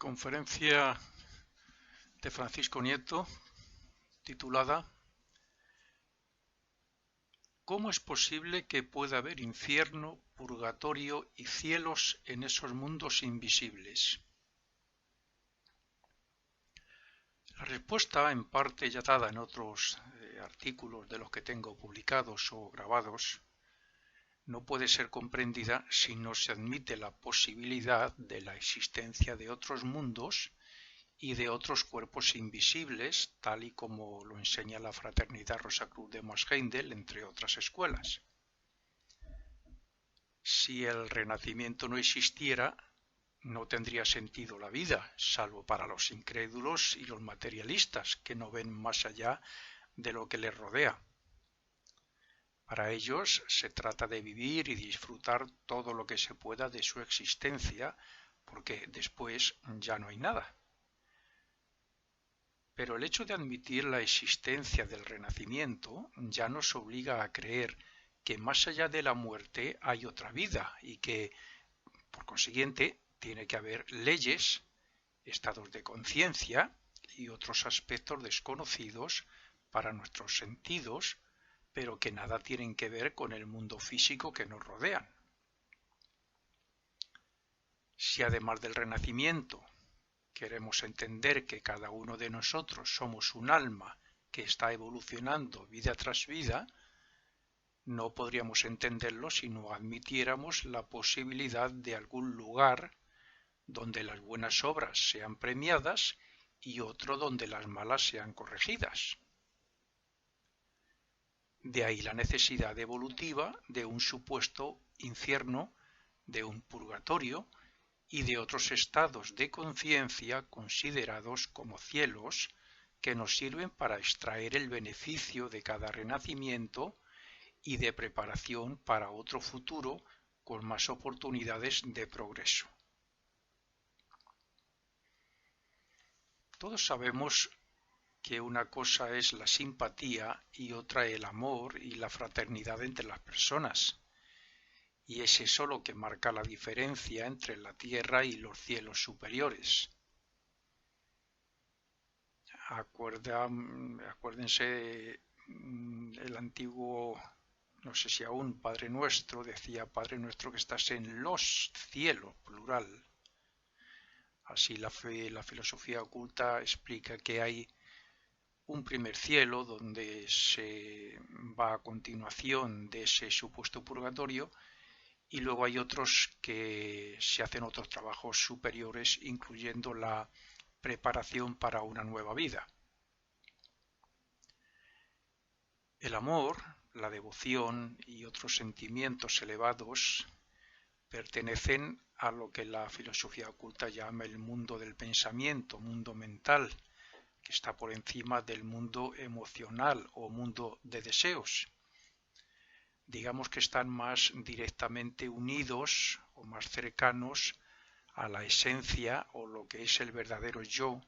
Conferencia de Francisco Nieto titulada ¿Cómo es posible que pueda haber infierno, purgatorio y cielos en esos mundos invisibles? La respuesta, en parte ya dada en otros artículos de los que tengo publicados o grabados, no puede ser comprendida si no se admite la posibilidad de la existencia de otros mundos y de otros cuerpos invisibles, tal y como lo enseña la Fraternidad Rosacruz de Mosheindel, entre otras escuelas. Si el renacimiento no existiera, no tendría sentido la vida, salvo para los incrédulos y los materialistas, que no ven más allá de lo que les rodea. Para ellos se trata de vivir y disfrutar todo lo que se pueda de su existencia, porque después ya no hay nada. Pero el hecho de admitir la existencia del renacimiento ya nos obliga a creer que más allá de la muerte hay otra vida y que, por consiguiente, tiene que haber leyes, estados de conciencia y otros aspectos desconocidos para nuestros sentidos, pero que nada tienen que ver con el mundo físico que nos rodea. Si además del renacimiento queremos entender que cada uno de nosotros somos un alma que está evolucionando vida tras vida, no podríamos entenderlo si no admitiéramos la posibilidad de algún lugar donde las buenas obras sean premiadas y otro donde las malas sean corregidas. De ahí la necesidad evolutiva de un supuesto infierno, de un purgatorio y de otros estados de conciencia considerados como cielos que nos sirven para extraer el beneficio de cada renacimiento y de preparación para otro futuro con más oportunidades de progreso. Todos sabemos que una cosa es la simpatía y otra el amor y la fraternidad entre las personas. Y es eso lo que marca la diferencia entre la tierra y los cielos superiores. Acuérdense el antiguo, no sé si aún, Padre Nuestro, decía Padre Nuestro que estás en los cielos, plural. Así la filosofía oculta explica que hay un primer cielo donde se va a continuación de ese supuesto purgatorio y luego hay otros que se hacen otros trabajos superiores, incluyendo la preparación para una nueva vida. El amor, la devoción y otros sentimientos elevados pertenecen a lo que la filosofía oculta llama el mundo del pensamiento, mundo mental, que está por encima del mundo emocional o mundo de deseos. Digamos que están más directamente unidos o más cercanos a la esencia o lo que es el verdadero yo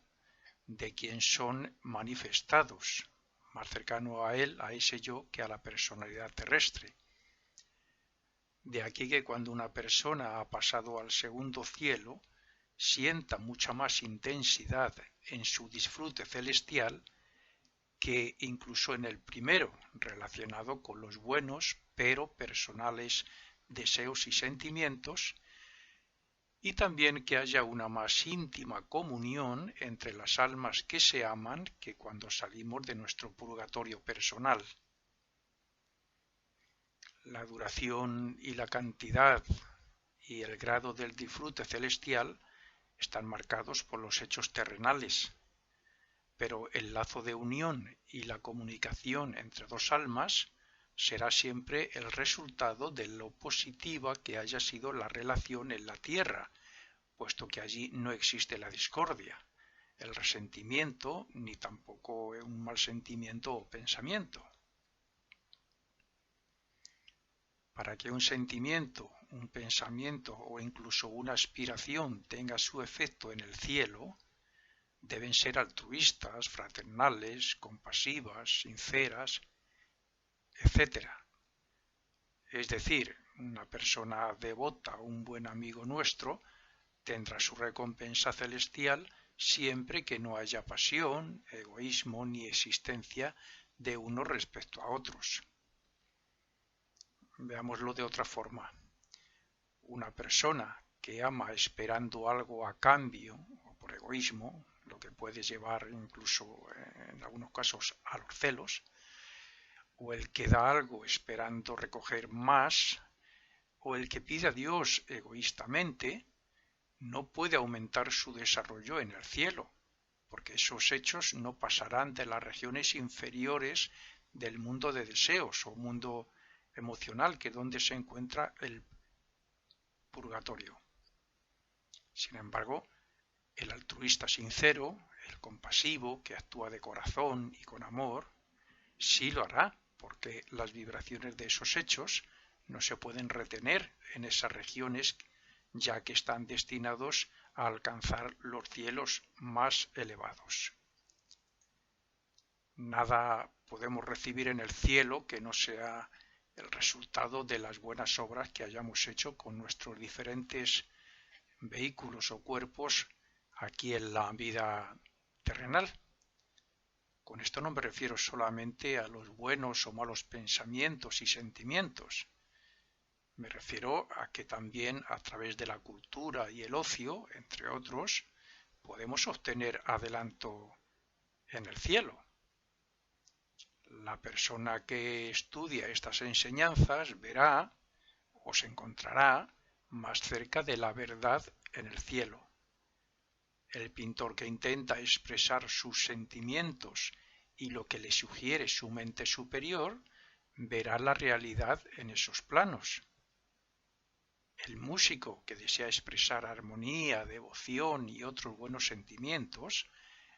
de quien son manifestados, más cercano a él, a ese yo, que a la personalidad terrestre. De aquí que cuando una persona ha pasado al segundo cielo, sienta mucha más intensidad en su disfrute celestial que incluso en el primero, relacionado con los buenos pero personales deseos y sentimientos, y también que haya una más íntima comunión entre las almas que se aman que cuando salimos de nuestro purgatorio personal. La duración y la cantidad y el grado del disfrute celestial están marcados por los hechos terrenales, pero el lazo de unión y la comunicación entre dos almas será siempre el resultado de lo positiva que haya sido la relación en la tierra, puesto que allí no existe la discordia, el resentimiento, ni tampoco un mal sentimiento o pensamiento. Para que un sentimiento, un pensamiento o incluso una aspiración tenga su efecto en el cielo, deben ser altruistas, fraternales, compasivas, sinceras, etc. Es decir, una persona devota, un buen amigo nuestro, tendrá su recompensa celestial siempre que no haya pasión, egoísmo ni existencia de unos respecto a otros. Veámoslo de otra forma. Una persona que ama esperando algo a cambio o por egoísmo, lo que puede llevar incluso en algunos casos a los celos, o el que da algo esperando recoger más, o el que pide a Dios egoístamente, no puede aumentar su desarrollo en el cielo, porque esos hechos no pasarán de las regiones inferiores del mundo de deseos o mundo emocional, que es donde se encuentra el purgatorio. Sin embargo, el altruista sincero, el compasivo, que actúa de corazón y con amor, sí lo hará, porque las vibraciones de esos hechos no se pueden retener en esas regiones, ya que están destinados a alcanzar los cielos más elevados. Nada podemos recibir en el cielo que no sea el resultado de las buenas obras que hayamos hecho con nuestros diferentes vehículos o cuerpos aquí en la vida terrenal. Con esto no me refiero solamente a los buenos o malos pensamientos y sentimientos. Me refiero a que también a través de la cultura y el ocio, entre otros, podemos obtener adelanto en el cielo. La persona que estudia estas enseñanzas verá o se encontrará más cerca de la verdad en el cielo. El pintor que intenta expresar sus sentimientos y lo que le sugiere su mente superior verá la realidad en esos planos. El músico que desea expresar armonía, devoción y otros buenos sentimientos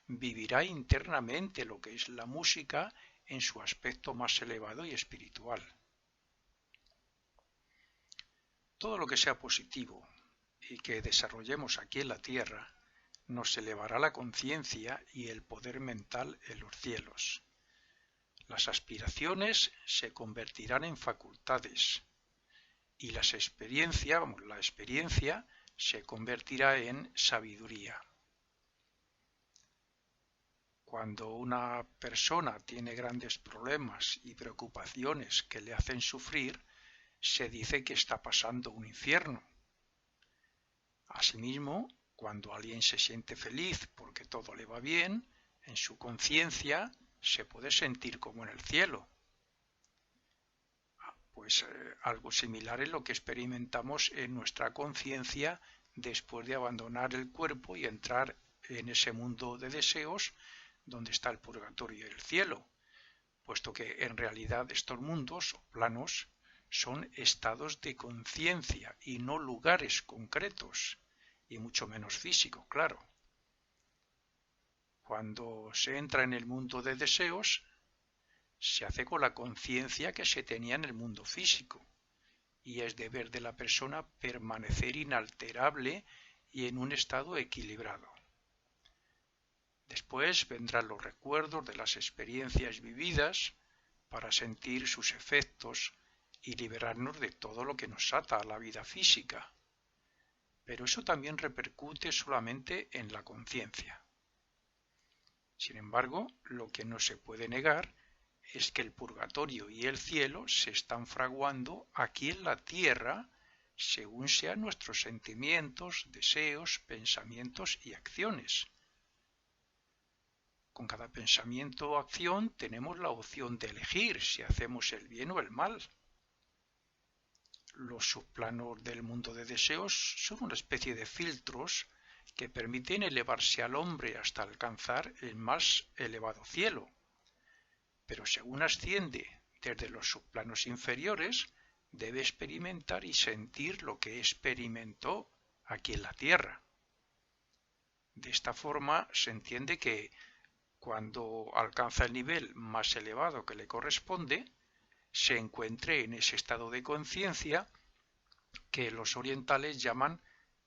vivirá internamente lo que es la música en su aspecto más elevado y espiritual. Todo lo que sea positivo y que desarrollemos aquí en la tierra nos elevará la conciencia y el poder mental en los cielos. Las aspiraciones se convertirán en facultades y la experiencia se convertirá en sabiduría. Cuando una persona tiene grandes problemas y preocupaciones que le hacen sufrir, se dice que está pasando un infierno. Asimismo, cuando alguien se siente feliz porque todo le va bien, en su conciencia se puede sentir como en el cielo. Pues algo similar es lo que experimentamos en nuestra conciencia después de abandonar el cuerpo y entrar en ese mundo de deseos donde está el purgatorio y el cielo, puesto que en realidad estos mundos o planos son estados de conciencia y no lugares concretos, y mucho menos físicos, claro. Cuando se entra en el mundo de deseos, se hace con la conciencia que se tenía en el mundo físico, y es deber de la persona permanecer inalterable y en un estado equilibrado. Después vendrán los recuerdos de las experiencias vividas para sentir sus efectos y liberarnos de todo lo que nos ata a la vida física. Pero eso también repercute solamente en la conciencia. Sin embargo, lo que no se puede negar es que el purgatorio y el cielo se están fraguando aquí en la tierra según sean nuestros sentimientos, deseos, pensamientos y acciones. Con cada pensamiento o acción tenemos la opción de elegir si hacemos el bien o el mal. Los subplanos del mundo de deseos son una especie de filtros que permiten elevarse al hombre hasta alcanzar el más elevado cielo. Pero según asciende desde los subplanos inferiores, debe experimentar y sentir lo que experimentó aquí en la tierra. De esta forma se entiende que cuando alcanza el nivel más elevado que le corresponde, se encuentre en ese estado de conciencia que los orientales llaman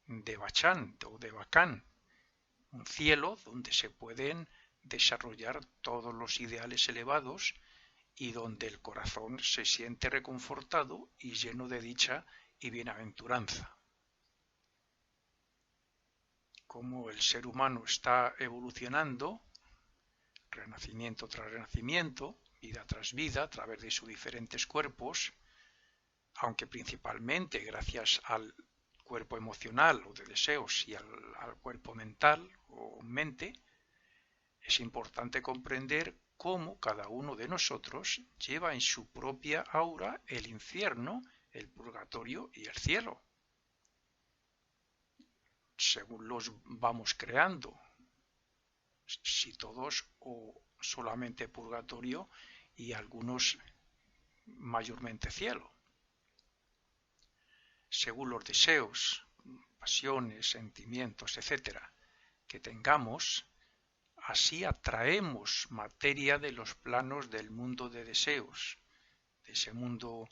Devachan o Devachan, un cielo donde se pueden desarrollar todos los ideales elevados y donde el corazón se siente reconfortado y lleno de dicha y bienaventuranza. cómo el ser humano está evolucionando, renacimiento tras renacimiento, vida tras vida, a través de sus diferentes cuerpos, aunque principalmente gracias al cuerpo emocional o de deseos y al cuerpo mental o mente, es importante comprender cómo cada uno de nosotros lleva en su propia aura el infierno, el purgatorio y el cielo, según los vamos creando, si todos o solamente purgatorio y algunos mayormente cielo, según los deseos, pasiones, sentimientos, etcétera, que tengamos. Así atraemos materia de los planos del mundo de deseos, de ese mundo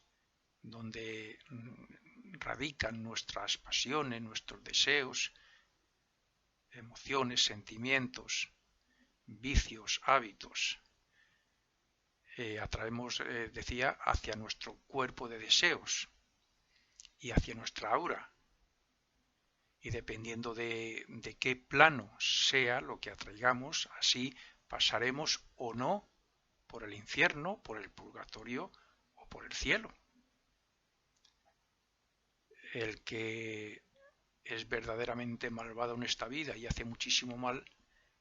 donde radican nuestras pasiones, nuestros deseos, emociones, sentimientos, vicios, hábitos. Atraemos, decía, hacia nuestro cuerpo de deseos y hacia nuestra aura. Y dependiendo de qué plano sea lo que atraigamos, así pasaremos o no por el infierno, por el purgatorio o por el cielo. El que es verdaderamente malvado en esta vida y hace muchísimo mal,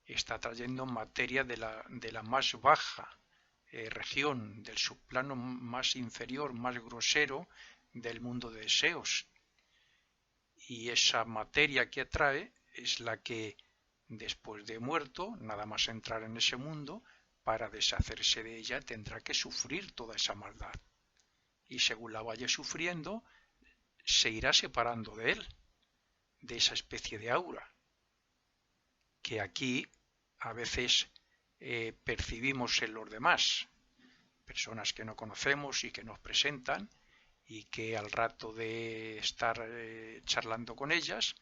está trayendo materia de la más baja región, del subplano más inferior, más grosero del mundo de deseos. Y esa materia que atrae es la que, después de muerto, nada más entrar en ese mundo, para deshacerse de ella tendrá que sufrir toda esa maldad. Y según la vaya sufriendo, se irá separando de él, de esa especie de aura, que aquí a veces percibimos en los demás, personas que no conocemos y que nos presentan, y que al rato de estar charlando con ellas,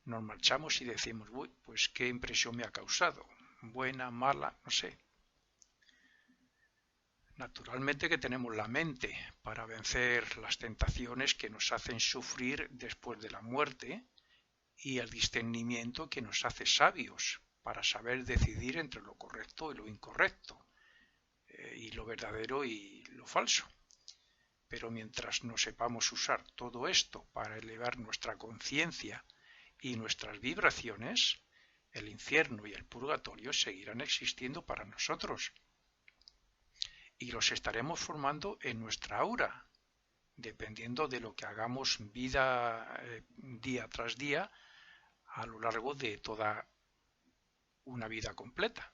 nos marchamos y decimos, uy, pues qué impresión me ha causado, buena, mala, no sé. Naturalmente que tenemos la mente para vencer las tentaciones que nos hacen sufrir después de la muerte y el discernimiento que nos hace sabios para saber decidir entre lo correcto y lo incorrecto, y lo verdadero y lo falso. Pero mientras no sepamos usar todo esto para elevar nuestra conciencia y nuestras vibraciones, el infierno y el purgatorio seguirán existiendo para nosotros. Y los estaremos formando en nuestra aura, dependiendo de lo que hagamos vida día tras día a lo largo de toda una vida completa.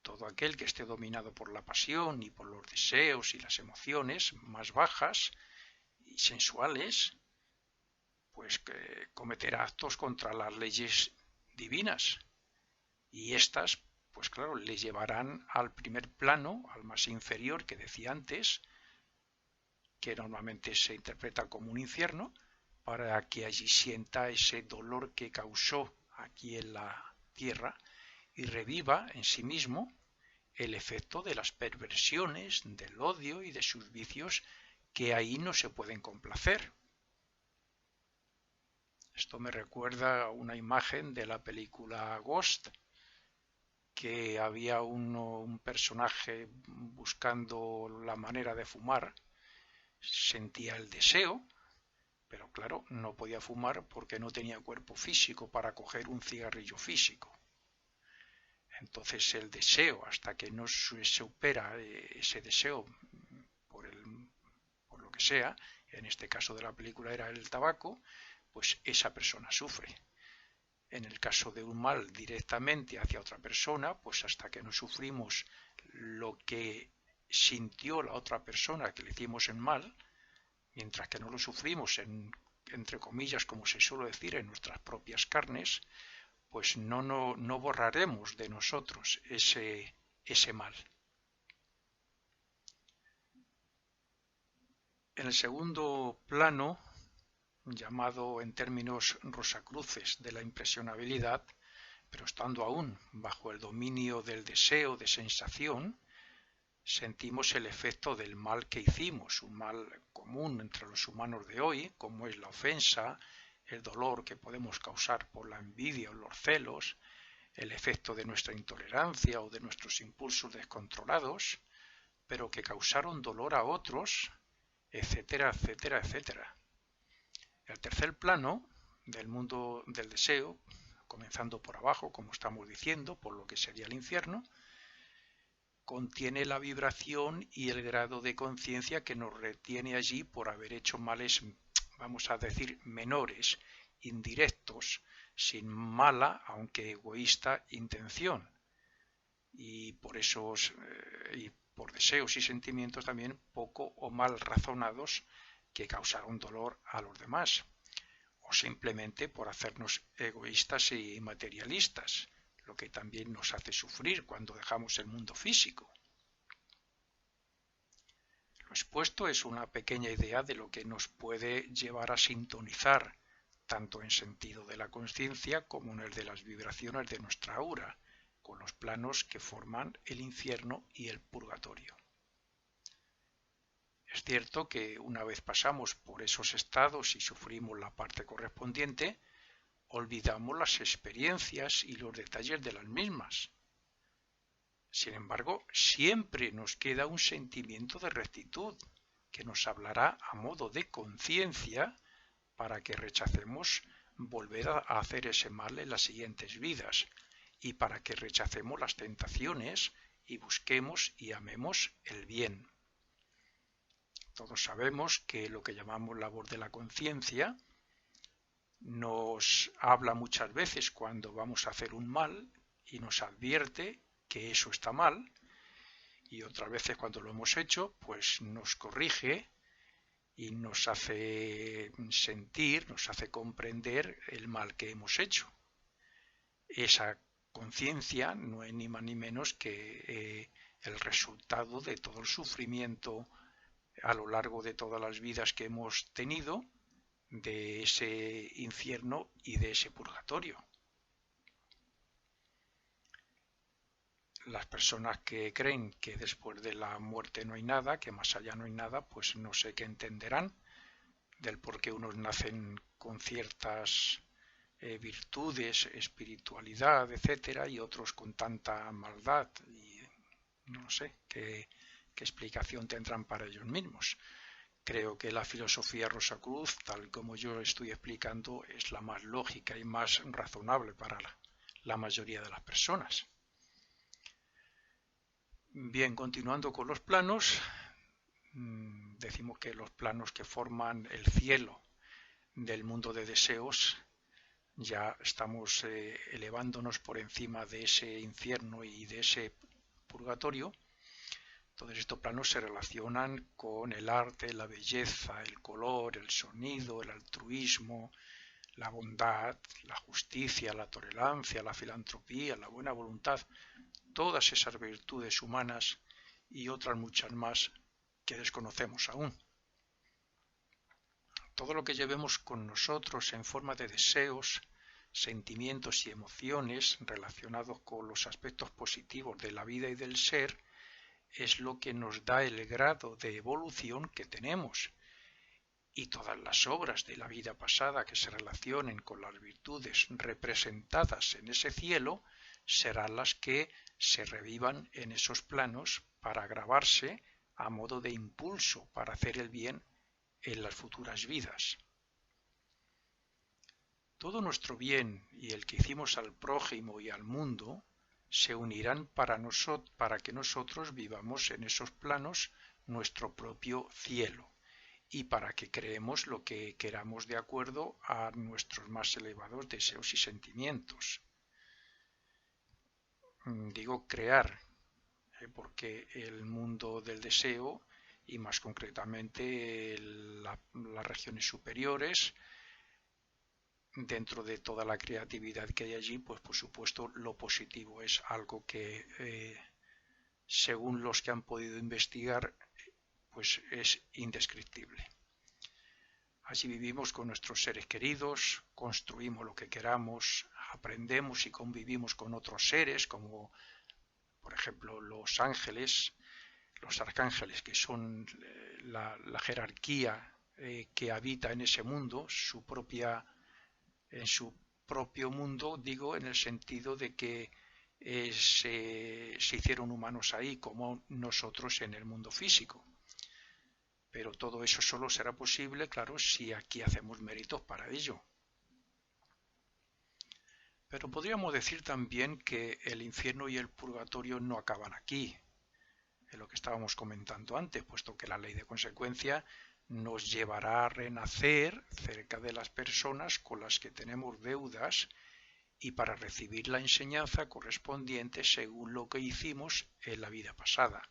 Todo aquel que esté dominado por la pasión y por los deseos y las emociones más bajas y sensuales, pues que cometerá actos contra las leyes divinas. Y estas, pues claro, le llevarán al primer plano, al más inferior que decía antes, que normalmente se interpreta como un infierno, para que allí sienta ese dolor que causó aquí en la tierra y reviva en sí mismo el efecto de las perversiones, del odio y de sus vicios que ahí no se pueden complacer. Esto me recuerda a una imagen de la película Ghost, que había un personaje buscando la manera de fumar, sentía el deseo, pero claro, no podía fumar porque no tenía cuerpo físico para coger un cigarrillo físico. Entonces el deseo, hasta que no se supera ese deseo por lo que sea, en este caso de la película era el tabaco, pues esa persona sufre. En el caso de un mal directamente hacia otra persona, pues hasta que no sufrimos lo que sintió la otra persona que le hicimos en mal, mientras que no lo sufrimos entre comillas, como se suele decir, en nuestras propias carnes, pues no borraremos de nosotros ese mal. En el segundo plano, llamado en términos rosacruces de la impresionabilidad, pero estando aún bajo el dominio del deseo de sensación, sentimos el efecto del mal que hicimos, un mal común entre los humanos de hoy, como es la ofensa, el dolor que podemos causar por la envidia o los celos, el efecto de nuestra intolerancia o de nuestros impulsos descontrolados, pero que causaron dolor a otros, etcétera, etcétera, etcétera. El tercer plano del mundo del deseo, comenzando por abajo, como estamos diciendo, por lo que sería el infierno, contiene la vibración y el grado de conciencia que nos retiene allí por haber hecho males, vamos a decir, menores, indirectos, sin mala, aunque egoísta, intención. Y por esos, y por deseos y sentimientos también poco o mal razonados que causaron dolor a los demás, o simplemente por hacernos egoístas y materialistas, lo que también nos hace sufrir cuando dejamos el mundo físico. Lo expuesto es una pequeña idea de lo que nos puede llevar a sintonizar, tanto en sentido de la conciencia como en el de las vibraciones de nuestra aura, con los planos que forman el infierno y el purgatorio. Es cierto que una vez pasamos por esos estados y sufrimos la parte correspondiente, olvidamos las experiencias y los detalles de las mismas. Sin embargo, siempre nos queda un sentimiento de rectitud que nos hablará a modo de conciencia para que rechacemos volver a hacer ese mal en las siguientes vidas y para que rechacemos las tentaciones y busquemos y amemos el bien. Todos sabemos que lo que llamamos labor de la conciencia nos habla muchas veces cuando vamos a hacer un mal y nos advierte que eso está mal, y otras veces cuando lo hemos hecho pues nos corrige y nos hace sentir, nos hace comprender el mal que hemos hecho. Esa conciencia no es ni más ni menos que el resultado de todo el sufrimiento a lo largo de todas las vidas que hemos tenido, de ese infierno y de ese purgatorio. Las personas que creen que después de la muerte no hay nada, que más allá no hay nada, pues no sé qué entenderán del por qué unos nacen con ciertas virtudes, espiritualidad, etcétera, y otros con tanta maldad, y no sé qué explicación tendrán para ellos mismos. Creo que la filosofía Rosacruz, tal como yo estoy explicando, es la más lógica y más razonable para la mayoría de las personas. Bien, continuando con los planos, decimos que los planos que forman el cielo del mundo de deseos, ya estamos elevándonos por encima de ese infierno y de ese purgatorio. Todos estos planos se relacionan con el arte, la belleza, el color, el sonido, el altruismo, la bondad, la justicia, la tolerancia, la filantropía, la buena voluntad, todas esas virtudes humanas y otras muchas más que desconocemos aún. Todo lo que llevemos con nosotros en forma de deseos, sentimientos y emociones relacionados con los aspectos positivos de la vida y del ser es lo que nos da el grado de evolución que tenemos, y todas las obras de la vida pasada que se relacionen con las virtudes representadas en ese cielo serán las que se revivan en esos planos para grabarse a modo de impulso para hacer el bien en las futuras vidas. Todo nuestro bien y el que hicimos al prójimo y al mundo se unirán para que nosotros vivamos en esos planos nuestro propio cielo y para que creemos lo que queramos de acuerdo a nuestros más elevados deseos y sentimientos. Digo crear, porque el mundo del deseo y más concretamente las regiones superiores, dentro de toda la creatividad que hay allí, pues por supuesto lo positivo es algo que según los que han podido investigar pues es indescriptible. Allí vivimos con nuestros seres queridos, construimos lo que queramos, aprendemos y convivimos con otros seres como por ejemplo los ángeles, los arcángeles, que son la jerarquía que habita en ese mundo, su propia en su propio mundo, digo, en el sentido de que se hicieron humanos ahí como nosotros en el mundo físico. Pero todo eso solo será posible, claro, si aquí hacemos méritos para ello. Pero podríamos decir también que el infierno y el purgatorio no acaban aquí, en lo que estábamos comentando antes, puesto que la ley de consecuencia nos llevará a renacer cerca de las personas con las que tenemos deudas y para recibir la enseñanza correspondiente según lo que hicimos en la vida pasada.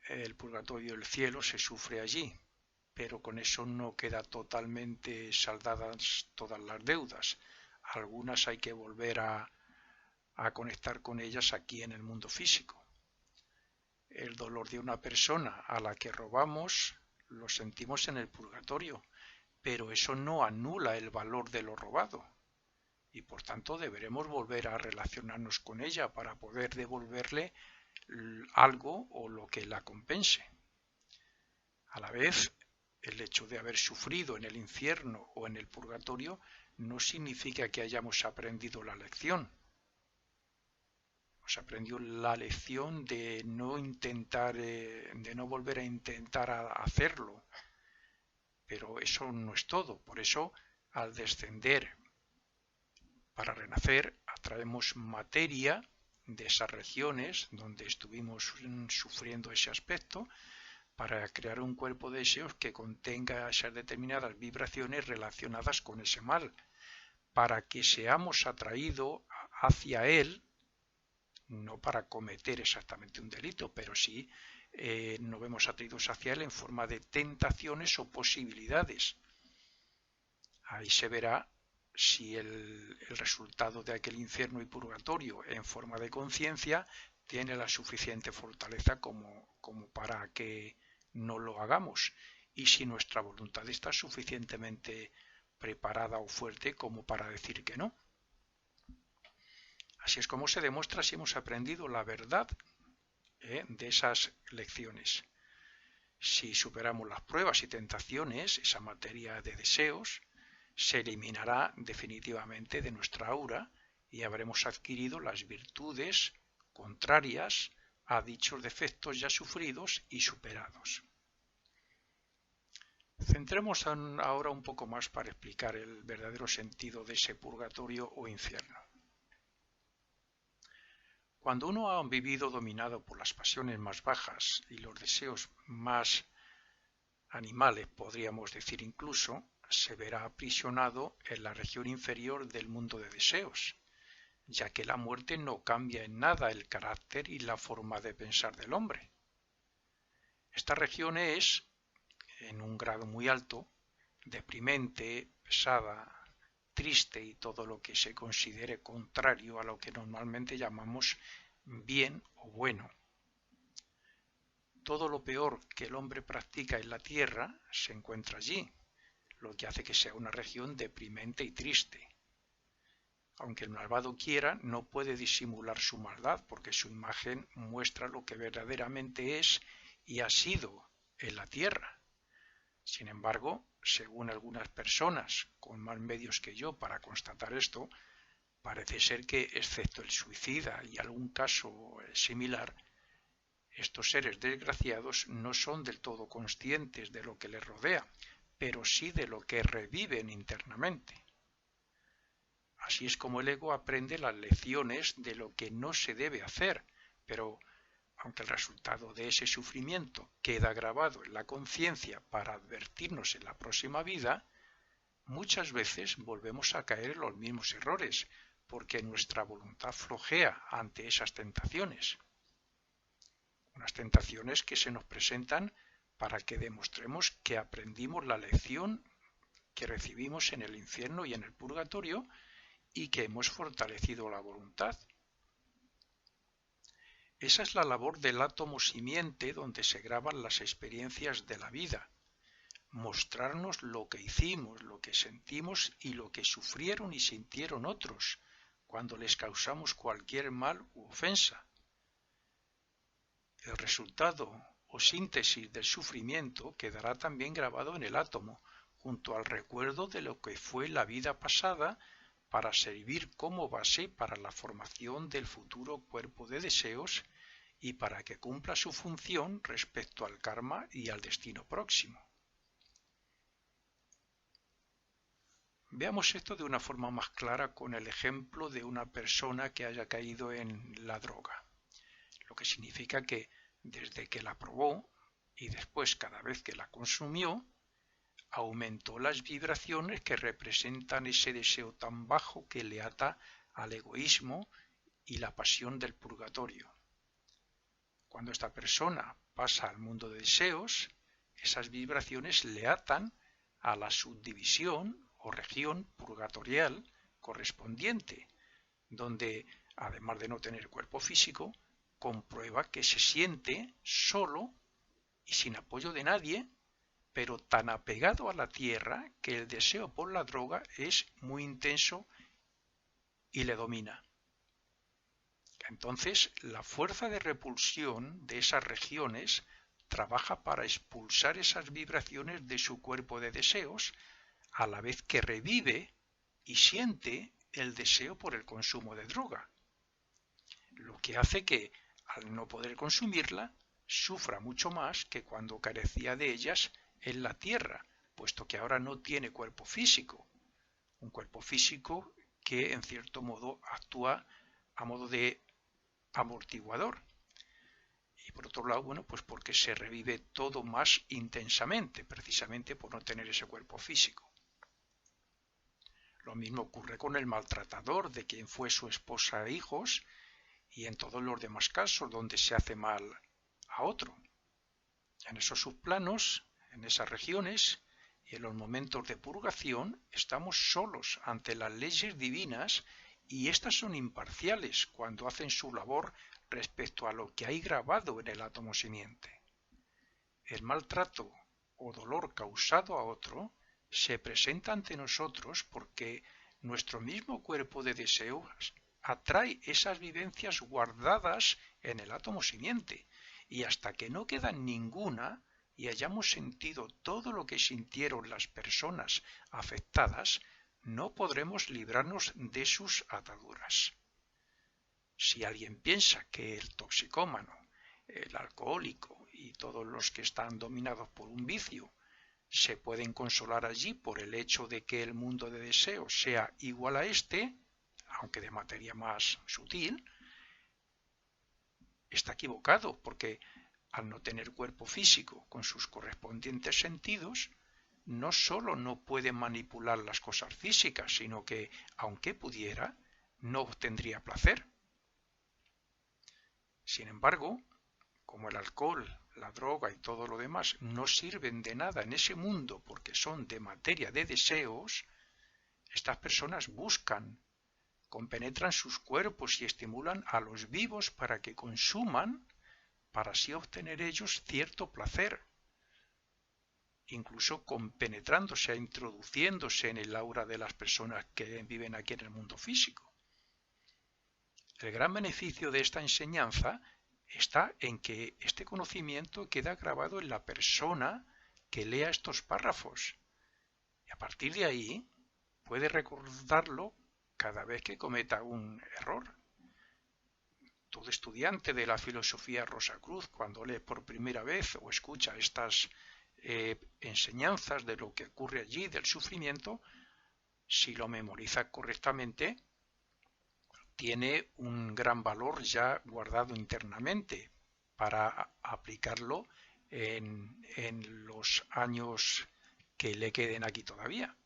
El purgatorio y el cielo se sufre allí, pero con eso no queda totalmente saldadas todas las deudas. Algunas hay que volver a conectar con ellas aquí en el mundo físico. El dolor de una persona a la que robamos lo sentimos en el purgatorio, pero eso no anula el valor de lo robado y por tanto deberemos volver a relacionarnos con ella para poder devolverle algo o lo que la compense. A la vez, el hecho de haber sufrido en el infierno o en el purgatorio no significa que hayamos aprendido la lección. Hemos aprendido la lección de no intentar, de no volver a intentar hacerlo. Pero eso no es todo. Por eso, al descender para renacer, atraemos materia de esas regiones donde estuvimos sufriendo ese aspecto para crear un cuerpo de deseos que contenga esas determinadas vibraciones relacionadas con ese mal, para que seamos atraídos hacia él, no para cometer exactamente un delito, pero sí nos vemos atraídos hacia él en forma de tentaciones o posibilidades. Ahí se verá si el resultado de aquel infierno y purgatorio en forma de conciencia tiene la suficiente fortaleza como para que no lo hagamos y si nuestra voluntad está suficientemente preparada o fuerte como para decir que no. Así es como se demuestra si hemos aprendido la verdad de esas lecciones. Si superamos las pruebas y tentaciones, esa materia de deseos se eliminará definitivamente de nuestra aura y habremos adquirido las virtudes contrarias a dichos defectos ya sufridos y superados. Centremos ahora un poco más para explicar el verdadero sentido de ese purgatorio o infierno. Cuando uno ha vivido dominado por las pasiones más bajas y los deseos más animales, podríamos decir incluso, se verá aprisionado en la región inferior del mundo de deseos, ya que la muerte no cambia en nada el carácter y la forma de pensar del hombre. Esta región es, en un grado muy alto, deprimente, pesada, triste y todo lo que se considere contrario a lo que normalmente llamamos bien o bueno. Todo lo peor que el hombre practica en la tierra se encuentra allí, lo que hace que sea una región deprimente y triste. Aunque el malvado quiera, no puede disimular su maldad, porque su imagen muestra lo que verdaderamente es y ha sido en la tierra. Sin embargo, según algunas personas con más medios que yo para constatar esto, parece ser que, excepto el suicida y algún caso similar, estos seres desgraciados no son del todo conscientes de lo que les rodea, pero sí de lo que reviven internamente. Así es como el ego aprende las lecciones de lo que no se debe hacer, pero aunque el resultado de ese sufrimiento queda grabado en la conciencia para advertirnos en la próxima vida, muchas veces volvemos a caer en los mismos errores, porque nuestra voluntad flojea ante esas tentaciones. Unas tentaciones que se nos presentan para que demostremos que aprendimos la lección que recibimos en el infierno y en el purgatorio y que hemos fortalecido la voluntad. Esa es la labor del átomo simiente donde se graban las experiencias de la vida, mostrarnos lo que hicimos, lo que sentimos y lo que sufrieron y sintieron otros cuando les causamos cualquier mal u ofensa. El resultado o síntesis del sufrimiento quedará también grabado en el átomo, junto al recuerdo de lo que fue la vida pasada para servir como base para la formación del futuro cuerpo de deseos y para que cumpla su función respecto al karma y al destino próximo. Veamos esto de una forma más clara con el ejemplo de una persona que haya caído en la droga, lo que significa que desde que la probó y después cada vez que la consumió, aumentó las vibraciones que representan ese deseo tan bajo que le ata al egoísmo y la pasión del purgatorio. Cuando esta persona pasa al mundo de deseos, esas vibraciones le atan a la subdivisión o región purgatorial correspondiente, donde, además de no tener cuerpo físico, comprueba que se siente solo y sin apoyo de nadie, pero tan apegado a la tierra que el deseo por la droga es muy intenso y le domina. Entonces, la fuerza de repulsión de esas regiones trabaja para expulsar esas vibraciones de su cuerpo de deseos, a la vez que revive y siente el deseo por el consumo de droga, lo que hace que, al no poder consumirla, sufra mucho más que cuando carecía de ellas en la tierra, puesto que ahora no tiene cuerpo físico, un cuerpo físico que en cierto modo actúa a modo de amortiguador. Y por otro lado, bueno, pues porque se revive todo más intensamente, precisamente por no tener ese cuerpo físico. Lo mismo ocurre con el maltratador de quien fue su esposa e hijos, y en todos los demás casos donde se hace mal a otro. En esos subplanos, en esas regiones y en los momentos de purgación, estamos solos ante las leyes divinas, y éstas son imparciales cuando hacen su labor respecto a lo que hay grabado en el átomo simiente. El maltrato o dolor causado a otro se presenta ante nosotros porque nuestro mismo cuerpo de deseos atrae esas vivencias guardadas en el átomo simiente, y hasta que no queda ninguna y hayamos sentido todo lo que sintieron las personas afectadas, no podremos librarnos de sus ataduras. Si alguien piensa que el toxicómano, el alcohólico y todos los que están dominados por un vicio se pueden consolar allí por el hecho de que el mundo de deseos sea igual a este, aunque de materia más sutil, está equivocado, porque al no tener cuerpo físico con sus correspondientes sentidos, no sólo no puede manipular las cosas físicas, sino que, aunque pudiera, no obtendría placer. Sin embargo, como el alcohol, la droga y todo lo demás no sirven de nada en ese mundo porque son de materia de deseos, estas personas buscan, compenetran sus cuerpos y estimulan a los vivos para que consuman, para así obtener ellos cierto placer, incluso compenetrándose, introduciéndose en el aura de las personas que viven aquí en el mundo físico. El gran beneficio de esta enseñanza está en que este conocimiento queda grabado en la persona que lea estos párrafos, y a partir de ahí puede recordarlo cada vez que cometa un error. Todo estudiante de la filosofía Rosacruz, cuando lee por primera vez o escucha estas enseñanzas de lo que ocurre allí, del sufrimiento, si lo memoriza correctamente, tiene un gran valor ya guardado internamente para aplicarlo en los años que le queden aquí todavía.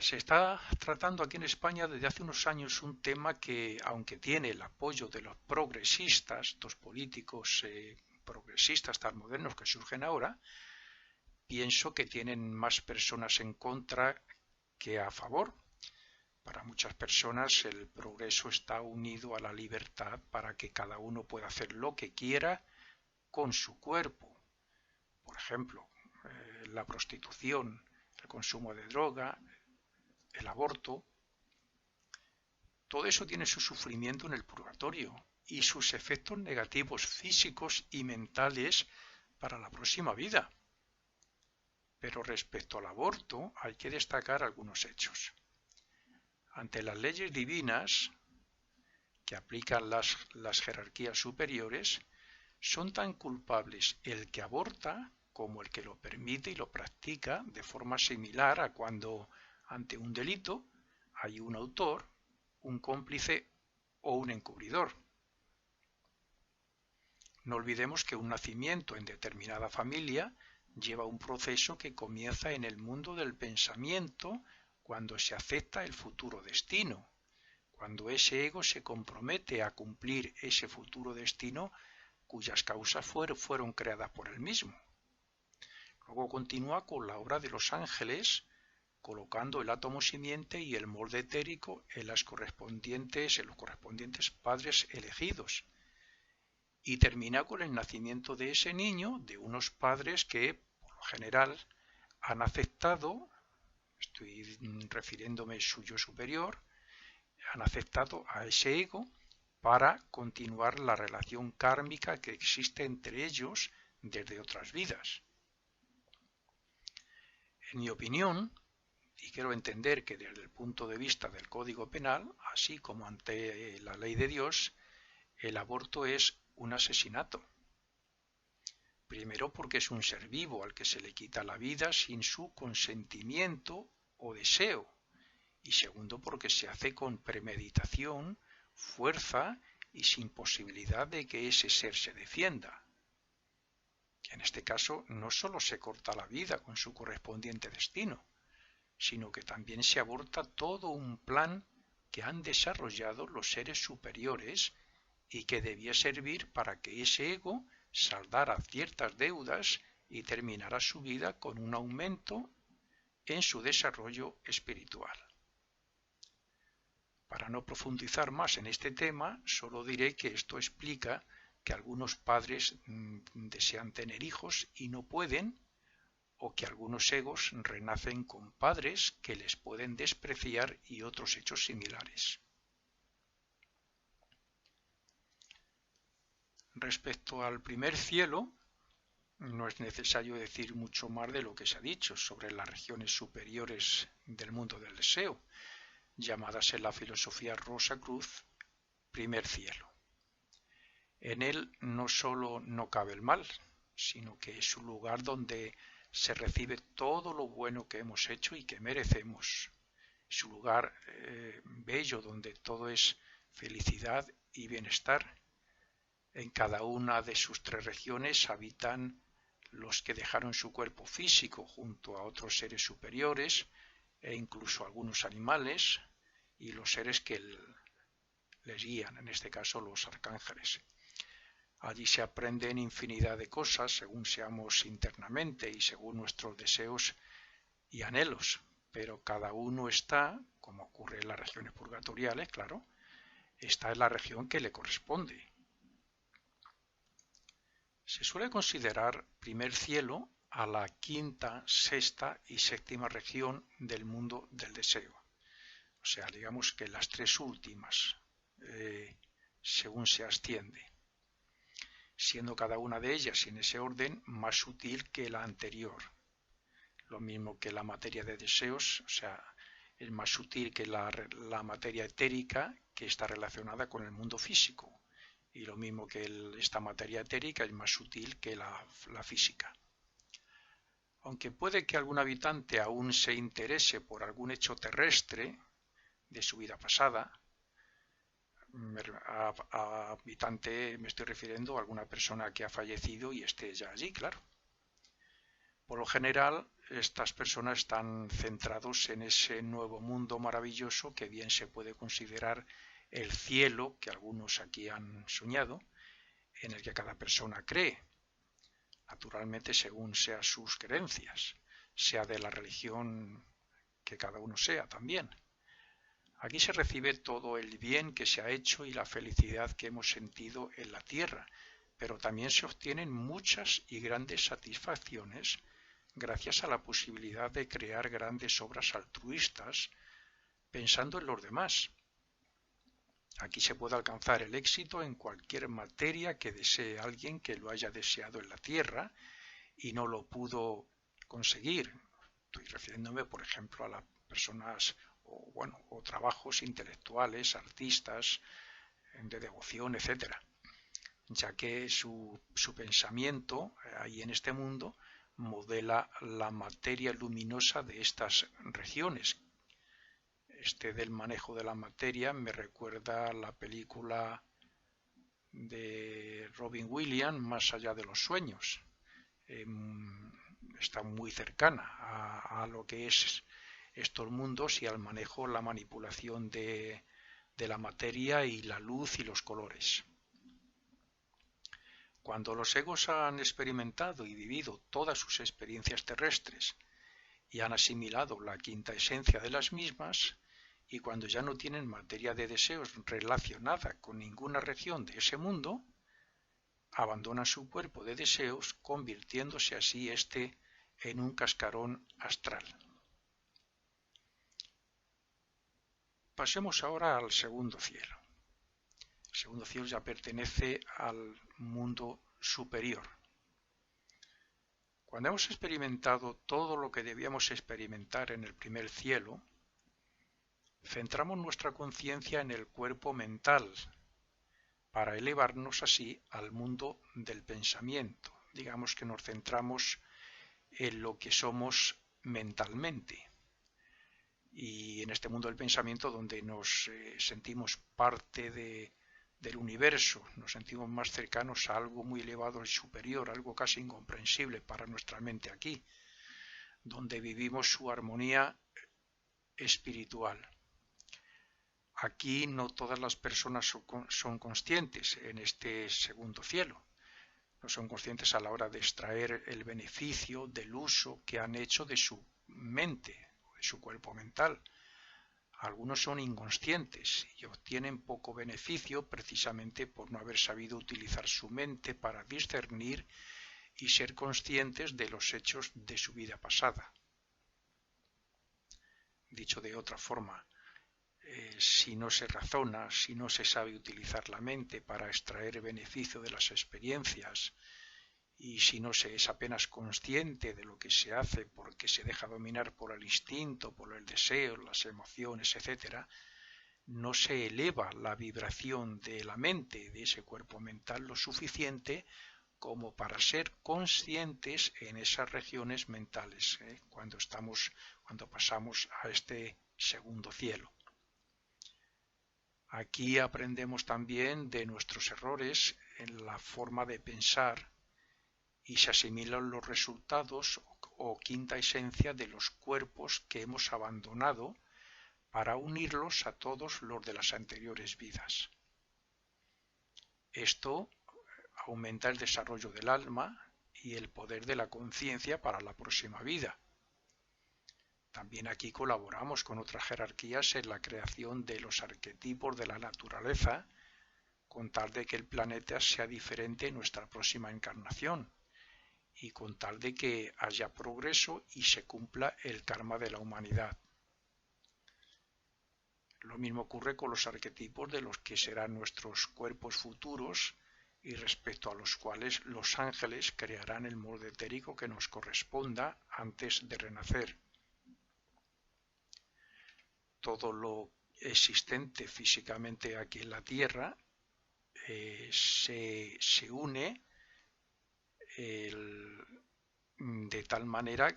Se está tratando aquí en España desde hace unos años un tema que, aunque tiene el apoyo de los progresistas, estos políticos progresistas tan modernos que surgen ahora, pienso que tienen más personas en contra que a favor. Para muchas personas el progreso está unido a la libertad para que cada uno pueda hacer lo que quiera con su cuerpo. Por ejemplo, la prostitución, el consumo de droga, el aborto. Todo eso tiene su sufrimiento en el purgatorio y sus efectos negativos físicos y mentales para la próxima vida. Pero respecto al aborto hay que destacar algunos hechos. Ante las leyes divinas que aplican las jerarquías superiores, son tan culpables el que aborta como el que lo permite y lo practica, de forma similar a cuando ante un delito hay un autor, un cómplice o un encubridor. No olvidemos que un nacimiento en determinada familia lleva un proceso que comienza en el mundo del pensamiento cuando se acepta el futuro destino, cuando ese ego se compromete a cumplir ese futuro destino cuyas causas fueron creadas por él mismo. Luego continúa con la obra de los ángeles, colocando el átomo simiente y el molde etérico en los correspondientes padres elegidos. Y termina con el nacimiento de ese niño de unos padres que, por lo general, han aceptado, estoy refiriéndome suyo superior, han aceptado a ese ego para continuar la relación kármica que existe entre ellos desde otras vidas. En mi opinión, y quiero entender que desde el punto de vista del Código Penal, así como ante la ley de Dios, el aborto es un asesinato. Primero porque es un ser vivo al que se le quita la vida sin su consentimiento o deseo. Y segundo porque se hace con premeditación, fuerza y sin posibilidad de que ese ser se defienda. Que en este caso no solo se corta la vida con su correspondiente destino, sino que también se aborta todo un plan que han desarrollado los seres superiores y que debía servir para que ese ego saldara ciertas deudas y terminara su vida con un aumento en su desarrollo espiritual. Para no profundizar más en este tema, solo diré que esto explica que algunos padres desean tener hijos y no pueden, o que algunos egos renacen con padres que les pueden despreciar y otros hechos similares. Respecto al primer cielo, no es necesario decir mucho más de lo que se ha dicho sobre las regiones superiores del mundo del deseo, llamadas en la filosofía Rosacruz primer cielo. En él no solo no cabe el mal, sino que es un lugar donde se recibe todo lo bueno que hemos hecho y que merecemos. Es un lugar bello donde todo es felicidad y bienestar. En cada una de sus tres regiones habitan los que dejaron su cuerpo físico junto a otros seres superiores e incluso algunos animales y los seres que les guían, en este caso los arcángeles. Allí se aprenden infinidad de cosas según seamos internamente y según nuestros deseos y anhelos, pero cada uno está, como ocurre en las regiones purgatoriales, claro, está en la región que le corresponde. Se suele considerar primer cielo a la quinta, sexta y séptima región del mundo del deseo. O sea, digamos que las tres últimas, según se asciende, siendo cada una de ellas en ese orden más sutil que la anterior. Lo mismo que la materia de deseos, o sea, es más sutil que la materia etérica que está relacionada con el mundo físico. Y lo mismo que esta materia etérica es más sutil que la física. Aunque puede que algún habitante aún se interese por algún hecho terrestre de su vida pasada, a habitante me estoy refiriendo a alguna persona que ha fallecido y esté ya allí, claro. Por lo general, estas personas están centrados en ese nuevo mundo maravilloso que bien se puede considerar el cielo que algunos aquí han soñado, en el que cada persona cree, naturalmente según sean sus creencias, sea de la religión que cada uno sea también. Aquí se recibe todo el bien que se ha hecho y la felicidad que hemos sentido en la tierra, pero también se obtienen muchas y grandes satisfacciones gracias a la posibilidad de crear grandes obras altruistas pensando en los demás. Aquí se puede alcanzar el éxito en cualquier materia que desee alguien que lo haya deseado en la tierra y no lo pudo conseguir. Estoy refiriéndome, por ejemplo, a las personas o trabajos intelectuales, artistas, de devoción, etcétera, ya que su pensamiento ahí en este mundo modela la materia luminosa de estas regiones. Del manejo de la materia me recuerda a la película de Robin Williams, Más allá de los sueños. Está muy cercana a lo que es estos mundos y al manejo, la manipulación de la materia y la luz y los colores. Cuando los egos han experimentado y vivido todas sus experiencias terrestres y han asimilado la quinta esencia de las mismas, y cuando ya no tienen materia de deseos relacionada con ninguna región de ese mundo, abandonan su cuerpo de deseos, convirtiéndose así en un cascarón astral. Pasemos ahora al segundo cielo. El segundo cielo ya pertenece al mundo superior. Cuando hemos experimentado todo lo que debíamos experimentar en el primer cielo, centramos nuestra conciencia en el cuerpo mental, para elevarnos así al mundo del pensamiento. Digamos que nos centramos en lo que somos mentalmente. Y en este mundo del pensamiento donde nos sentimos parte del universo, nos sentimos más cercanos a algo muy elevado y superior, algo casi incomprensible para nuestra mente aquí, donde vivimos su armonía espiritual. Aquí no todas las personas son conscientes en este segundo cielo. No son conscientes a la hora de extraer el beneficio del uso que han hecho de su mente, de su cuerpo mental. Algunos son inconscientes y obtienen poco beneficio precisamente por no haber sabido utilizar su mente para discernir y ser conscientes de los hechos de su vida pasada. Dicho de otra forma, si no se razona, si no se sabe utilizar la mente para extraer beneficio de las experiencias y si no se es apenas consciente de lo que se hace porque se deja dominar por el instinto, por el deseo, las emociones, etc., no se eleva la vibración de la mente, de ese cuerpo mental, lo suficiente como para ser conscientes en esas regiones mentales, cuando pasamos a este segundo cielo. Aquí aprendemos también de nuestros errores en la forma de pensar y se asimilan los resultados o quinta esencia de los cuerpos que hemos abandonado para unirlos a todos los de las anteriores vidas. Esto aumenta el desarrollo del alma y el poder de la conciencia para la próxima vida. También aquí colaboramos con otras jerarquías en la creación de los arquetipos de la naturaleza, con tal de que el planeta sea diferente en nuestra próxima encarnación y con tal de que haya progreso y se cumpla el karma de la humanidad. Lo mismo ocurre con los arquetipos de los que serán nuestros cuerpos futuros y respecto a los cuales los ángeles crearán el molde etérico que nos corresponda antes de renacer. Todo lo existente físicamente aquí en la Tierra se une de tal manera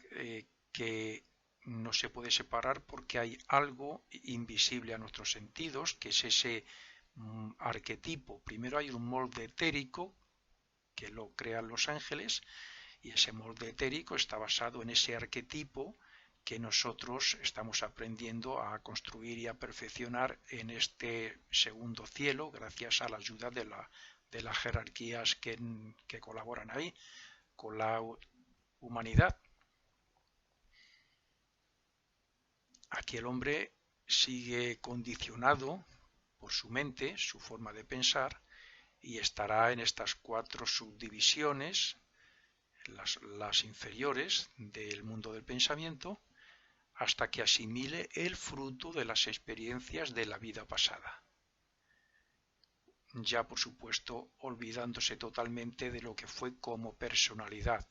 que no se puede separar porque hay algo invisible a nuestros sentidos, que es ese arquetipo. Primero hay un molde etérico que lo crean los ángeles y ese molde etérico está basado en ese arquetipo que nosotros estamos aprendiendo a construir y a perfeccionar en este segundo cielo gracias a la ayuda de las jerarquías que colaboran ahí con la humanidad. Aquí el hombre sigue condicionado por su mente, su forma de pensar, y estará en estas 4 subdivisiones, las inferiores del mundo del pensamiento, hasta que asimile el fruto de las experiencias de la vida pasada. Ya, por supuesto, olvidándose totalmente de lo que fue como personalidad,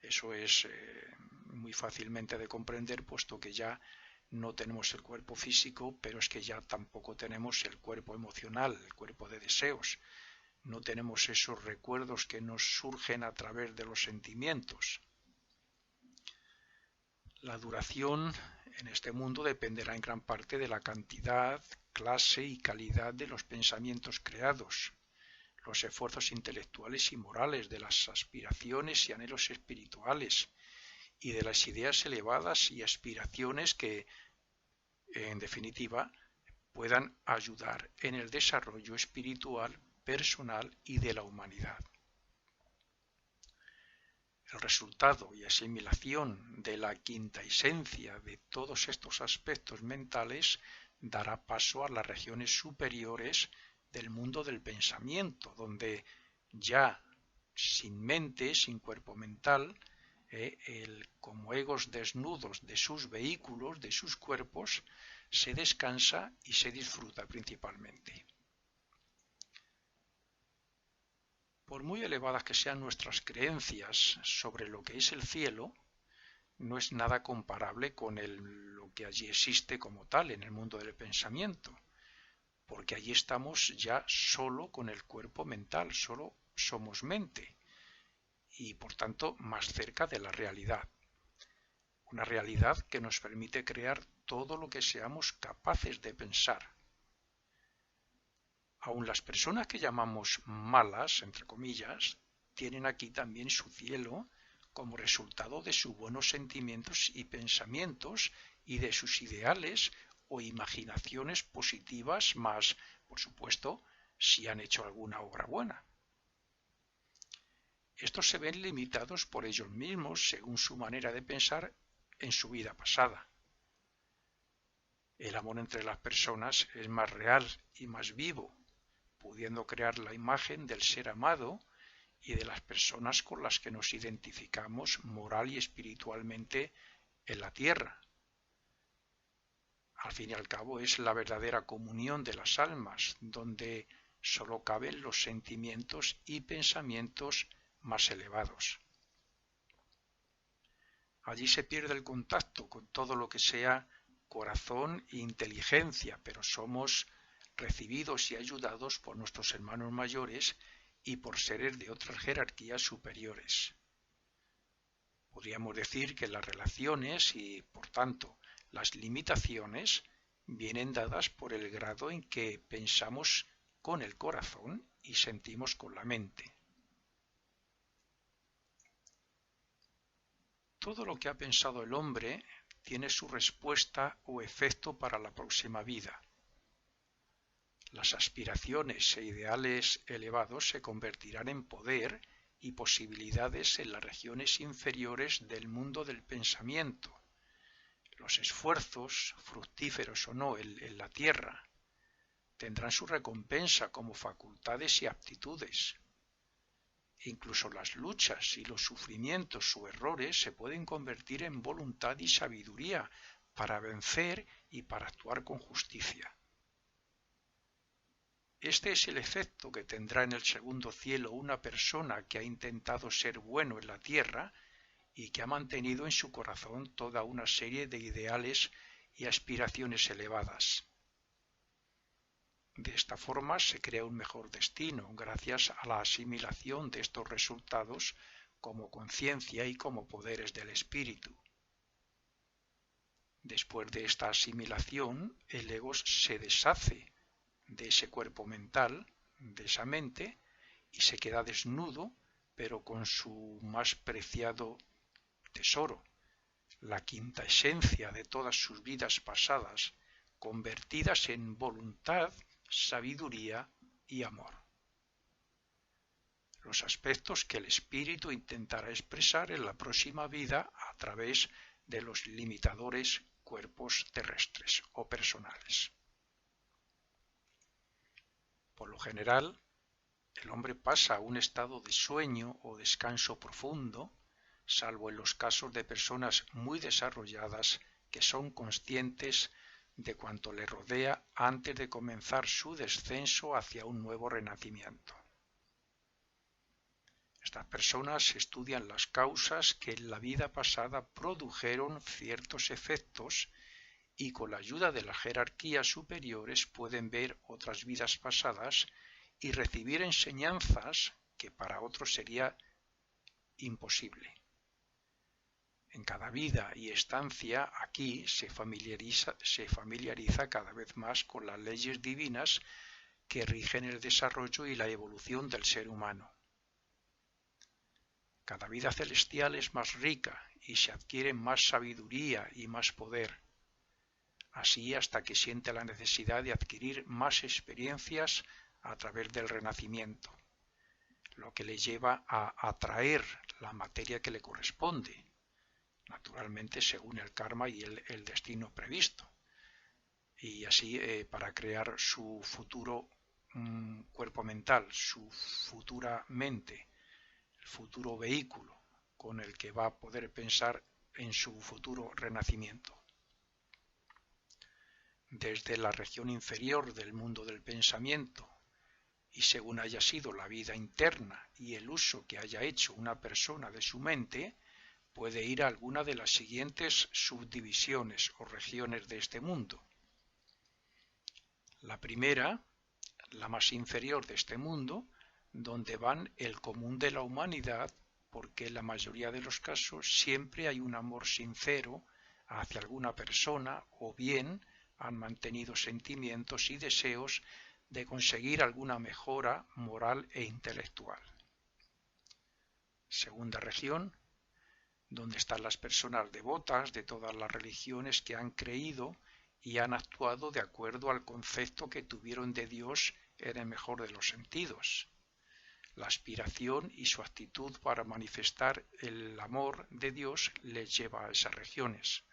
Eso es muy fácilmente de comprender, puesto que ya no tenemos el cuerpo físico, pero es que ya tampoco tenemos el cuerpo emocional, el cuerpo de deseos. No tenemos esos recuerdos que nos surgen a través de los sentimientos. La duración en este mundo dependerá en gran parte de la cantidad, clase y calidad de los pensamientos creados, los esfuerzos intelectuales y morales, de las aspiraciones y anhelos espirituales y de las ideas elevadas y aspiraciones que, en definitiva, puedan ayudar en el desarrollo espiritual, personal y de la humanidad. El resultado y asimilación de la quinta esencia de todos estos aspectos mentales dará paso a las regiones superiores del mundo del pensamiento, donde ya sin mente, sin cuerpo mental, como egos desnudos de sus vehículos, de sus cuerpos, se descansa y se disfruta principalmente. Por muy elevadas que sean nuestras creencias sobre lo que es el cielo, no es nada comparable con lo que allí existe como tal en el mundo del pensamiento, porque allí estamos ya solo con el cuerpo mental, solo somos mente, y por tanto más cerca de la realidad. Una realidad que nos permite crear todo lo que seamos capaces de pensar. Aun las personas que llamamos malas, entre comillas, tienen aquí también su cielo como resultado de sus buenos sentimientos y pensamientos y de sus ideales o imaginaciones positivas, más, por supuesto, si han hecho alguna obra buena. Estos se ven limitados por ellos mismos según su manera de pensar en su vida pasada. El amor entre las personas es más real y más vivo, pudiendo crear la imagen del ser amado y de las personas con las que nos identificamos moral y espiritualmente en la tierra. Al fin y al cabo es la verdadera comunión de las almas, donde sólo caben los sentimientos y pensamientos más elevados. Allí se pierde el contacto con todo lo que sea corazón e inteligencia, pero somos recibidos y ayudados por nuestros hermanos mayores y por seres de otras jerarquías superiores. Podríamos decir que las relaciones y, por tanto, las limitaciones vienen dadas por el grado en que pensamos con el corazón y sentimos con la mente. Todo lo que ha pensado el hombre tiene su respuesta o efecto para la próxima vida. Las aspiraciones e ideales elevados se convertirán en poder y posibilidades en las regiones inferiores del mundo del pensamiento. Los esfuerzos, fructíferos o no en la tierra, tendrán su recompensa como facultades y aptitudes. Incluso las luchas y los sufrimientos o errores se pueden convertir en voluntad y sabiduría para vencer y para actuar con justicia. Este es el efecto que tendrá en el segundo cielo una persona que ha intentado ser bueno en la tierra y que ha mantenido en su corazón toda una serie de ideales y aspiraciones elevadas. De esta forma se crea un mejor destino gracias a la asimilación de estos resultados como conciencia y como poderes del espíritu. Después de esta asimilación, el ego se deshace de ese cuerpo mental, de esa mente, y se queda desnudo, pero con su más preciado tesoro, la quinta esencia de todas sus vidas pasadas, convertidas en voluntad, sabiduría y amor. Los aspectos que el espíritu intentará expresar en la próxima vida a través de los limitadores cuerpos terrestres o personales. Por lo general, el hombre pasa a un estado de sueño o descanso profundo, salvo en los casos de personas muy desarrolladas que son conscientes de cuanto le rodea antes de comenzar su descenso hacia un nuevo renacimiento. Estas personas estudian las causas que en la vida pasada produjeron ciertos efectos y con la ayuda de las jerarquías superiores pueden ver otras vidas pasadas y recibir enseñanzas que para otros sería imposible. En cada vida y estancia aquí se familiariza cada vez más con las leyes divinas que rigen el desarrollo y la evolución del ser humano. Cada vida celestial es más rica y se adquiere más sabiduría y más poder, así hasta que siente la necesidad de adquirir más experiencias a través del renacimiento, lo que le lleva a atraer la materia que le corresponde, naturalmente según el karma y el destino previsto, y así para crear su futuro cuerpo mental, su futura mente, el futuro vehículo con el que va a poder pensar en su futuro renacimiento. Desde la región inferior del mundo del pensamiento, y según haya sido la vida interna y el uso que haya hecho una persona de su mente, puede ir a alguna de las siguientes subdivisiones o regiones de este mundo. La primera, la más inferior de este mundo, donde van el común de la humanidad, porque en la mayoría de los casos siempre hay un amor sincero hacia alguna persona o bien han mantenido sentimientos y deseos de conseguir alguna mejora moral e intelectual. Segunda región, donde están las personas devotas de todas las religiones que han creído y han actuado de acuerdo al concepto que tuvieron de Dios en el mejor de los sentidos. La aspiración y su actitud para manifestar el amor de Dios les lleva a esas regiones.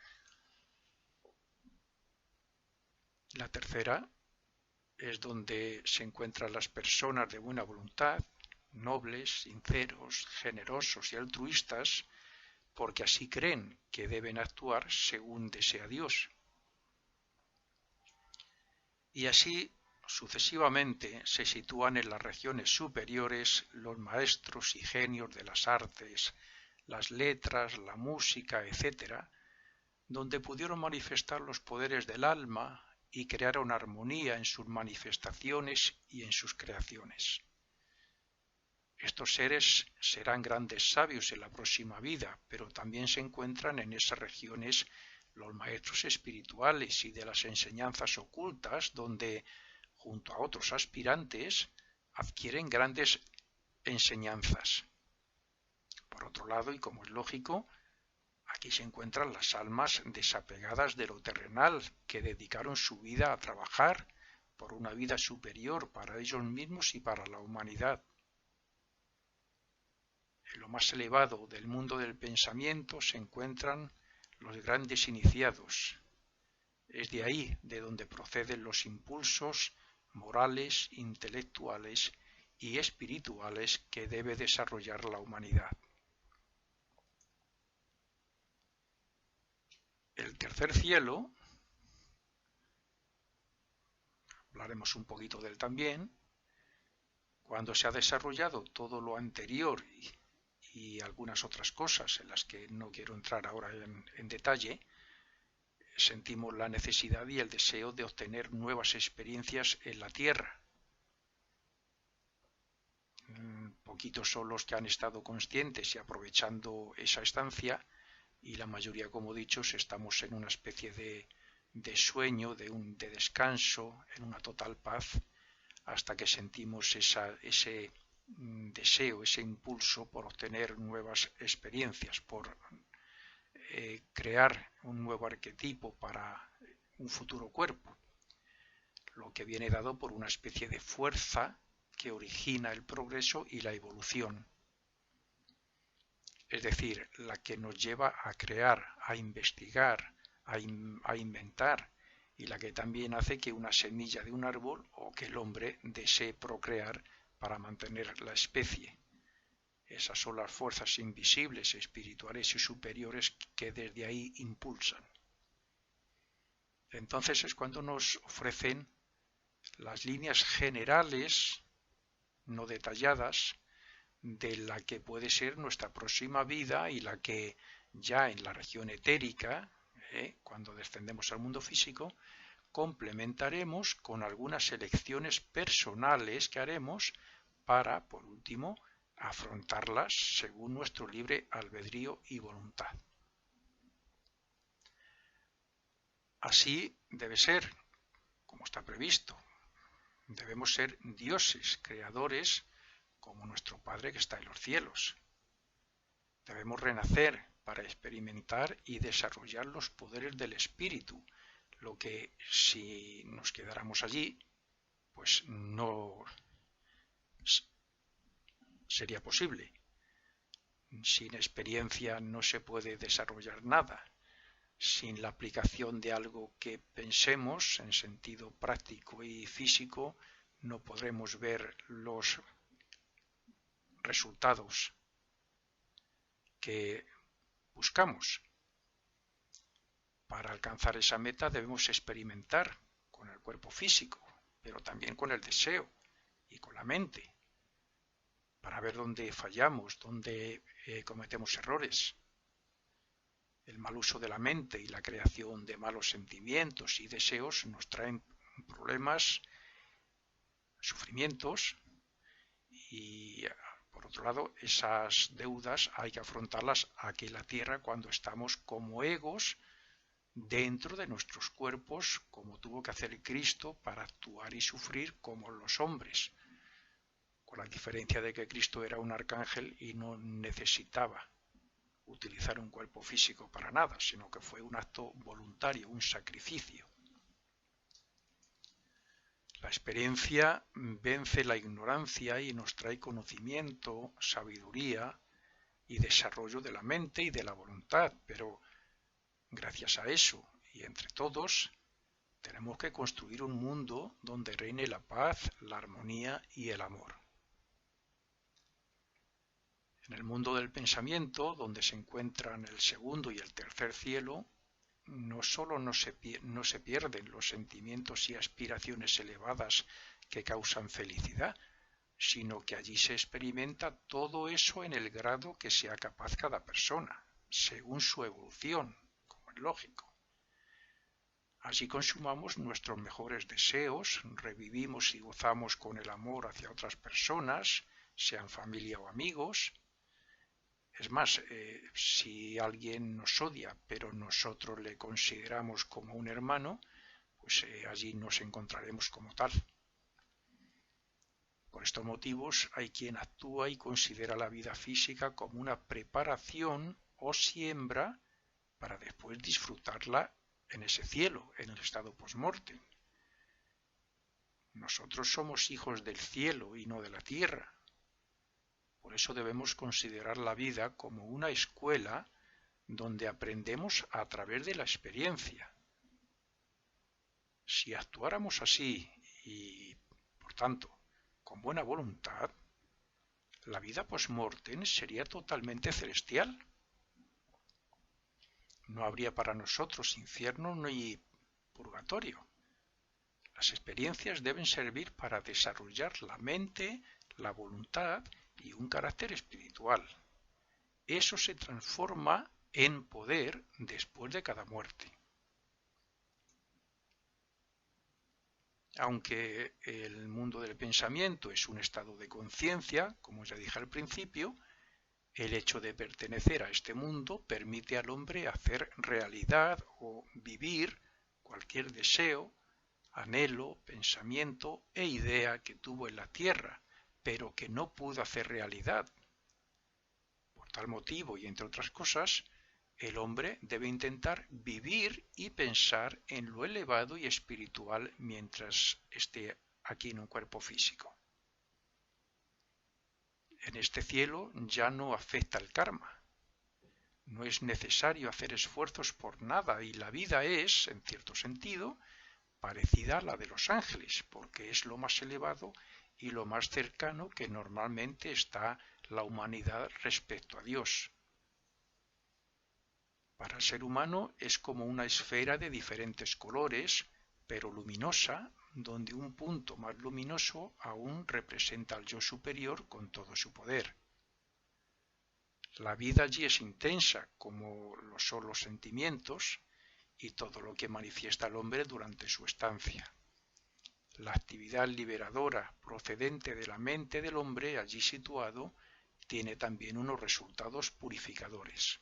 La tercera es donde se encuentran las personas de buena voluntad, nobles, sinceros, generosos y altruistas, porque así creen que deben actuar según desea Dios. Y así sucesivamente se sitúan en las regiones superiores los maestros y genios de las artes, las letras, la música, etc., donde pudieron manifestar los poderes del alma y crearon armonía en sus manifestaciones y en sus creaciones. Estos seres serán grandes sabios en la próxima vida, pero también se encuentran en esas regiones los maestros espirituales y de las enseñanzas ocultas, donde, junto a otros aspirantes, adquieren grandes enseñanzas. Por otro lado, y como es lógico, aquí se encuentran las almas desapegadas de lo terrenal, que dedicaron su vida a trabajar por una vida superior para ellos mismos y para la humanidad. En lo más elevado del mundo del pensamiento se encuentran los grandes iniciados. Es de ahí de donde proceden los impulsos morales, intelectuales y espirituales que debe desarrollar la humanidad. El tercer cielo, hablaremos un poquito de él también, cuando se ha desarrollado todo lo anterior y algunas otras cosas en las que no quiero entrar ahora en detalle, sentimos la necesidad y el deseo de obtener nuevas experiencias en la Tierra. Poquitos son los que han estado conscientes y aprovechando esa estancia, y la mayoría, como he dicho, estamos en una especie de sueño, de descanso, en una total paz, hasta que sentimos ese deseo, ese impulso por obtener nuevas experiencias, por crear un nuevo arquetipo para un futuro cuerpo, lo que viene dado por una especie de fuerza que origina el progreso y la evolución, es decir, la que nos lleva a crear, a investigar, a inventar, y la que también hace que una semilla de un árbol o que el hombre desee procrear para mantener la especie. Esas son las fuerzas invisibles, espirituales y superiores que desde ahí impulsan. Entonces es cuando nos ofrecen las líneas generales, no detalladas, de la que puede ser nuestra próxima vida y la que ya en la región etérica, cuando descendemos al mundo físico, complementaremos con algunas elecciones personales que haremos para, por último, afrontarlas según nuestro libre albedrío y voluntad. Así debe ser, como está previsto. Debemos ser dioses, creadores, como nuestro Padre que está en los cielos. Debemos renacer para experimentar y desarrollar los poderes del espíritu, lo que si nos quedáramos allí, pues no sería posible. Sin experiencia no se puede desarrollar nada. Sin la aplicación de algo que pensemos en sentido práctico y físico, no podremos ver los resultados que buscamos. Para alcanzar esa meta debemos experimentar con el cuerpo físico, pero también con el deseo y con la mente, para ver dónde fallamos, dónde cometemos errores. El mal uso de la mente y la creación de malos sentimientos y deseos nos traen problemas, sufrimientos, y por otro lado esas deudas hay que afrontarlas aquí en la tierra cuando estamos como egos dentro de nuestros cuerpos, como tuvo que hacer Cristo para actuar y sufrir como los hombres, con la diferencia de que Cristo era un arcángel y no necesitaba utilizar un cuerpo físico para nada, sino que fue un acto voluntario, un sacrificio. La experiencia vence la ignorancia y nos trae conocimiento, sabiduría y desarrollo de la mente y de la voluntad, pero gracias a eso y entre todos tenemos que construir un mundo donde reine la paz, la armonía y el amor. En el mundo del pensamiento, donde se encuentran el segundo y el tercer cielo, no solo no se pierden los sentimientos y aspiraciones elevadas que causan felicidad, sino que allí se experimenta todo eso en el grado que sea capaz cada persona, según su evolución, como es lógico. Así consumamos nuestros mejores deseos, revivimos y gozamos con el amor hacia otras personas, sean familia o amigos. Es más, si alguien nos odia, pero nosotros le consideramos como un hermano, pues allí nos encontraremos como tal. Por estos motivos hay quien actúa y considera la vida física como una preparación o siembra para después disfrutarla en ese cielo, en el estado post-mortem. Nosotros somos hijos del cielo y no de la tierra. Por eso debemos considerar la vida como una escuela donde aprendemos a través de la experiencia. Si actuáramos así y, por tanto, con buena voluntad, la vida post-mortem sería totalmente celestial. No habría para nosotros infierno ni purgatorio. Las experiencias deben servir para desarrollar la mente, la voluntad y un carácter espiritual. Eso se transforma en poder después de cada muerte. Aunque el mundo del pensamiento es un estado de conciencia, como ya dije al principio, el hecho de pertenecer a este mundo permite al hombre hacer realidad o vivir cualquier deseo, anhelo, pensamiento e idea que tuvo en la tierra, pero que no pudo hacer realidad. Por tal motivo, y entre otras cosas, el hombre debe intentar vivir y pensar en lo elevado y espiritual mientras esté aquí en un cuerpo físico. En este cielo ya no afecta el karma. No es necesario hacer esfuerzos por nada y la vida es, en cierto sentido, parecida a la de los ángeles, porque es lo más elevado y lo más cercano que normalmente está la humanidad respecto a Dios. Para el ser humano es como una esfera de diferentes colores, pero luminosa, donde un punto más luminoso aún representa al yo superior con todo su poder. La vida allí es intensa, como lo son los sentimientos y todo lo que manifiesta el hombre durante su estancia. La actividad liberadora procedente de la mente del hombre allí situado tiene también unos resultados purificadores.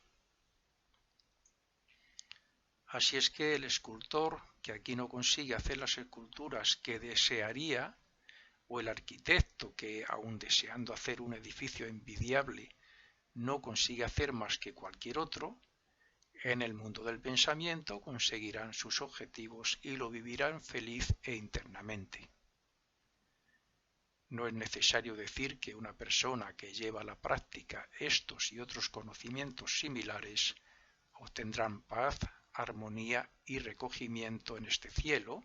Así es que el escultor, que aquí no consigue hacer las esculturas que desearía, o el arquitecto, que aun deseando hacer un edificio envidiable, no consigue hacer más que cualquier otro, en el mundo del pensamiento conseguirán sus objetivos y lo vivirán feliz e internamente. No es necesario decir que una persona que lleva a la práctica estos y otros conocimientos similares obtendrán paz, armonía y recogimiento en este cielo,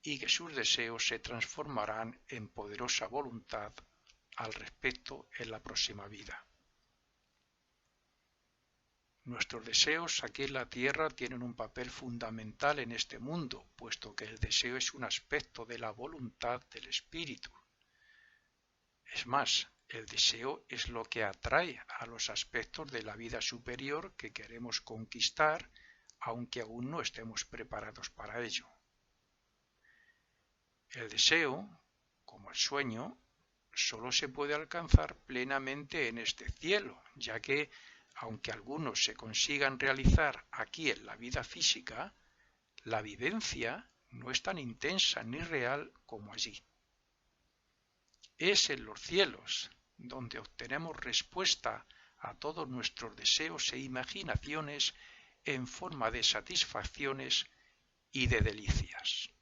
y que sus deseos se transformarán en poderosa voluntad al respecto en la próxima vida. Nuestros deseos aquí en la Tierra tienen un papel fundamental en este mundo, puesto que el deseo es un aspecto de la voluntad del espíritu. Es más, el deseo es lo que atrae a los aspectos de la vida superior que queremos conquistar, aunque aún no estemos preparados para ello. El deseo, como el sueño, solo se puede alcanzar plenamente en este cielo, ya que, aunque algunos se consigan realizar aquí en la vida física, la vivencia no es tan intensa ni real como allí. Es en los cielos donde obtenemos respuesta a todos nuestros deseos e imaginaciones en forma de satisfacciones y de delicias.